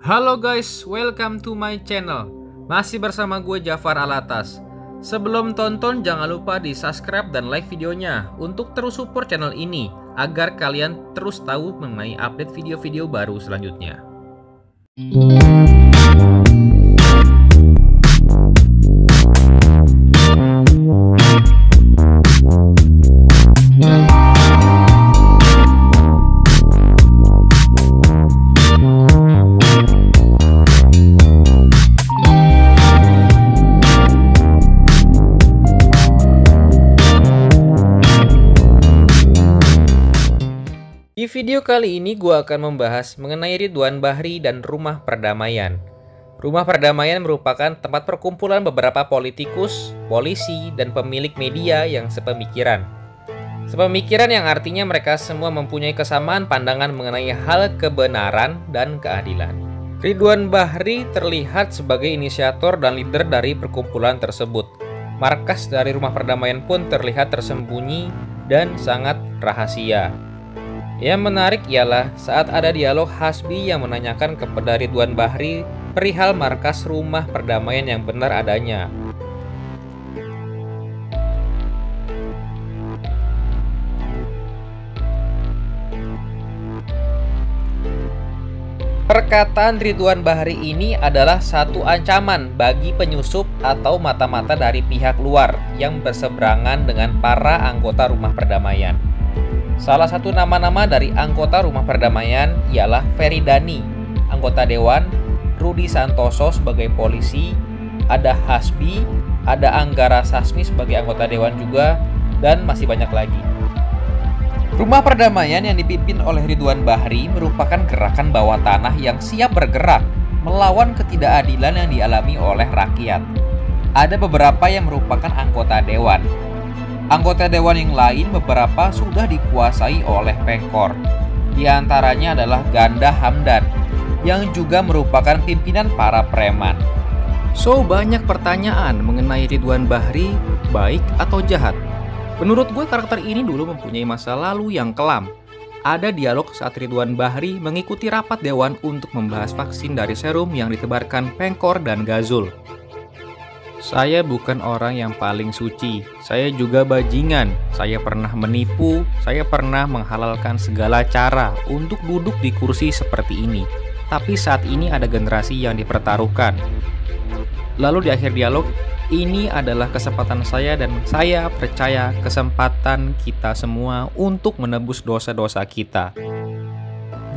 Halo guys, welcome to my channel. Masih bersama gue Jafar Alatas. Sebelum tonton jangan lupa di subscribe dan like videonya untuk terus support channel ini agar kalian terus tahu mengenai update video-video baru selanjutnya. Di video kali ini gue akan membahas mengenai Ridwan Bahri dan Rumah Perdamaian. Rumah Perdamaian merupakan tempat perkumpulan beberapa politikus, polisi, dan pemilik media yang sepemikiran. Sepemikiran yang artinya mereka semua mempunyai kesamaan pandangan mengenai hal kebenaran dan keadilan. Ridwan Bahri terlihat sebagai inisiator dan leader dari perkumpulan tersebut. Markas dari Rumah Perdamaian pun terlihat tersembunyi dan sangat rahasia. Yang menarik ialah saat ada dialog Hasbi yang menanyakan kepada Ridwan Bahri perihal markas Rumah Perdamaian yang benar adanya. Perkataan Ridwan Bahri ini adalah satu ancaman bagi penyusup atau mata-mata dari pihak luar yang berseberangan dengan para anggota Rumah Perdamaian. Salah satu nama-nama dari anggota Rumah Perdamaian ialah Feridani, anggota dewan, Rudi Santoso sebagai polisi, ada Hasbi, ada Anggara Sasmi sebagai anggota dewan juga, dan masih banyak lagi. Rumah Perdamaian yang dipimpin oleh Ridwan Bahri merupakan gerakan bawah tanah yang siap bergerak melawan ketidakadilan yang dialami oleh rakyat. Ada beberapa yang merupakan anggota dewan. Anggota dewan yang lain beberapa sudah dikuasai oleh Pengkor. Di antaranya adalah Ganda Hamdan, yang juga merupakan pimpinan para preman. So, banyak pertanyaan mengenai Ridwan Bahri, baik atau jahat. Menurut gue karakter ini dulu mempunyai masa lalu yang kelam. Ada dialog saat Ridwan Bahri mengikuti rapat dewan untuk membahas vaksin dari serum yang ditebarkan Pengkor dan Gazul. Saya bukan orang yang paling suci, saya juga bajingan, saya pernah menipu, saya pernah menghalalkan segala cara untuk duduk di kursi seperti ini. Tapi saat ini ada generasi yang dipertaruhkan. Lalu di akhir dialog, ini adalah kesempatan saya dan saya percaya kesempatan kita semua untuk menebus dosa-dosa kita.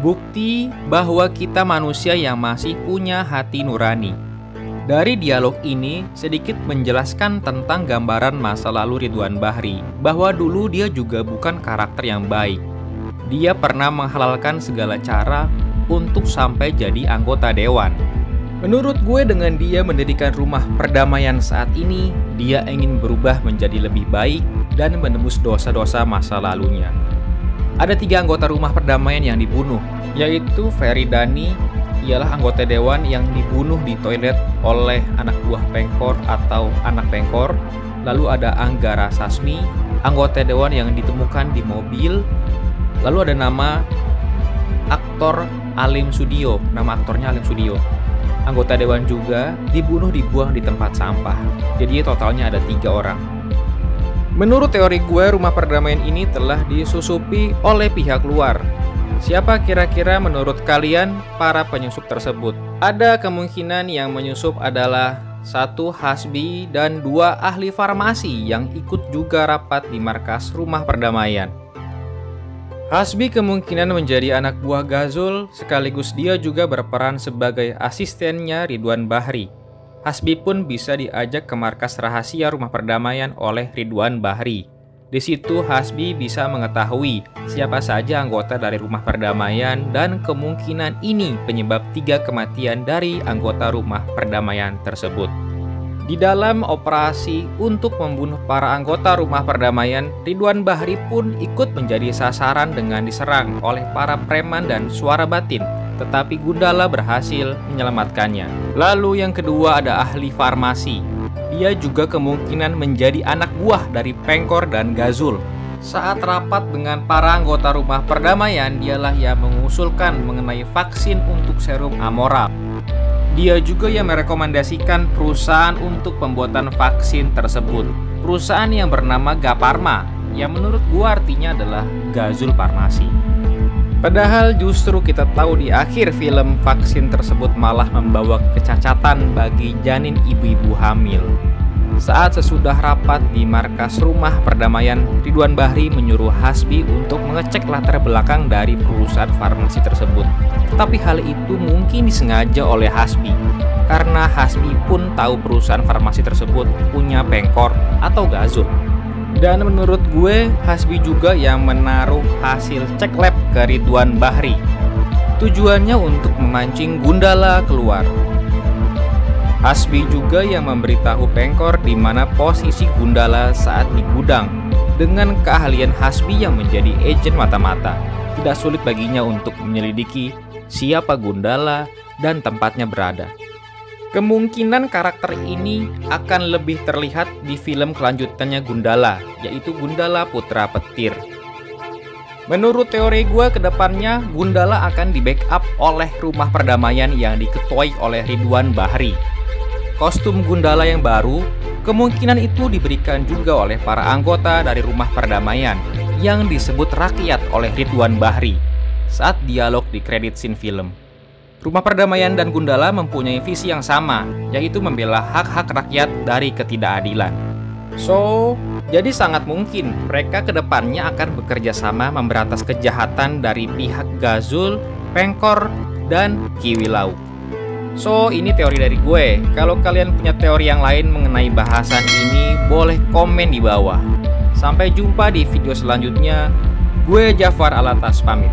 Bukti bahwa kita manusia yang masih punya hati nurani. Dari dialog ini sedikit menjelaskan tentang gambaran masa lalu Ridwan Bahri, bahwa dulu dia juga bukan karakter yang baik. Dia pernah menghalalkan segala cara untuk sampai jadi anggota dewan. Menurut gue dengan dia mendirikan Rumah Perdamaian saat ini, dia ingin berubah menjadi lebih baik dan menembus dosa-dosa masa lalunya. Ada 3 anggota Rumah Perdamaian yang dibunuh, yaitu Feridani, ialah anggota dewan yang dibunuh di toilet oleh anak buah Pengkor atau anak Pengkor. Lalu ada Anggara Sasmi, anggota dewan yang ditemukan di mobil. Lalu ada nama aktor Alim Sudio, nama aktornya Alim Sudio. Anggota dewan juga dibunuh dibuang di tempat sampah. Jadi totalnya ada 3 orang. Menurut teori gue, Rumah Perdamaian ini telah disusupi oleh pihak luar. Siapa kira-kira menurut kalian para penyusup tersebut? Ada kemungkinan yang menyusup adalah 1 Hasbi dan 2 ahli farmasi yang ikut juga rapat di markas Rumah Perdamaian. Hasbi kemungkinan menjadi anak buah Gazul, sekaligus dia juga berperan sebagai asistennya Ridwan Bahri. Hasbi pun bisa diajak ke markas rahasia Rumah Perdamaian oleh Ridwan Bahri. Di situ Hasbi bisa mengetahui siapa saja anggota dari Rumah Perdamaian dan kemungkinan ini penyebab 3 kematian dari anggota Rumah Perdamaian tersebut. Di dalam operasi untuk membunuh para anggota Rumah Perdamaian, Ridwan Bahri pun ikut menjadi sasaran dengan diserang oleh para preman dan suara batin, tetapi Gundala berhasil menyelamatkannya. Lalu yang kedua ada ahli farmasi. Dia juga kemungkinan menjadi anak buah dari Pengkor dan Gazul. Saat rapat dengan para anggota Rumah Perdamaian, dialah yang mengusulkan mengenai vaksin untuk serum amoral. Dia juga yang merekomendasikan perusahaan untuk pembuatan vaksin tersebut. Perusahaan yang bernama Gaparma, yang menurut gua artinya adalah Gazul Farmasi. Padahal justru kita tahu di akhir film vaksin tersebut malah membawa kecacatan bagi janin ibu-ibu hamil. Saat sesudah rapat di markas Rumah Perdamaian, Ridwan Bahri menyuruh Hasbi untuk mengecek latar belakang dari perusahaan farmasi tersebut. Tetapi hal itu mungkin disengaja oleh Hasbi, karena Hasbi pun tahu perusahaan farmasi tersebut punya pengkor atau gazul. Dan menurut gue, Hasbi juga yang menaruh hasil cek lab ke Ridwan Bahri. Tujuannya untuk memancing Gundala keluar. Hasbi juga yang memberitahu pengkor di mana posisi Gundala saat di gudang. Dengan keahlian Hasbi yang menjadi agen mata-mata, tidak sulit baginya untuk menyelidiki siapa Gundala dan tempatnya berada. Kemungkinan karakter ini akan lebih terlihat di film kelanjutannya Gundala, yaitu Gundala Putra Petir. Menurut teori gue, kedepannya Gundala akan di-backup oleh Rumah Perdamaian yang diketuai oleh Ridwan Bahri. Kostum Gundala yang baru kemungkinan itu diberikan juga oleh para anggota dari Rumah Perdamaian yang disebut rakyat oleh Ridwan Bahri saat dialog di kredit scene film. Rumah Perdamaian dan Gundala mempunyai visi yang sama, yaitu membela hak-hak rakyat dari ketidakadilan. So, jadi sangat mungkin mereka kedepannya akan bekerja sama memberantas kejahatan dari pihak Gazul, Pengkor, dan Kiwi Laut. So, ini teori dari gue. Kalau kalian punya teori yang lain mengenai bahasan ini, boleh komen di bawah. Sampai jumpa di video selanjutnya. Gue Jafar Alatas pamit.